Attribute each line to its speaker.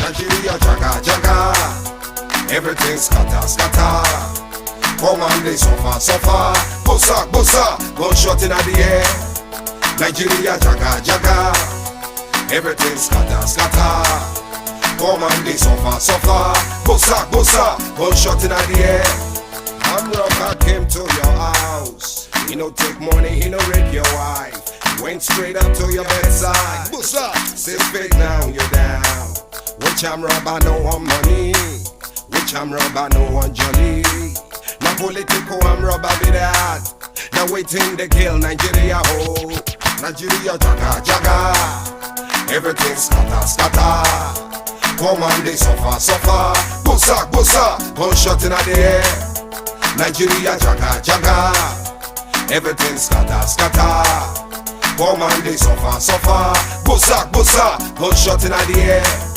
Speaker 1: Nigeria jaga jaga, everything scatter scatter. Come on, they suffer suffer. Bossa bossa, gunshot in the air. Nigeria jaga jaga, everything scatter scatter. Come on, they suffer suffer. Bossa bossa, gunshot in the air. I'm rocker came to your house. He no take money, he no rape your wife. Went straight up to your bedside. Bossa, say fake now you're down. Which I'm robber, no one money. Which I'm robber, no one jolly. Now political, I'm robber be that. Now waiting to kill Nigeria whole. Nigeria jaga jaga, everything scatter scatter. Come on, they suffer suffer. Bossa bossa, gunshot in the air. Nigeria jaga jaga, everything scatter scatter. Come on, they suffer suffer. Bossa bossa, gunshot in the air.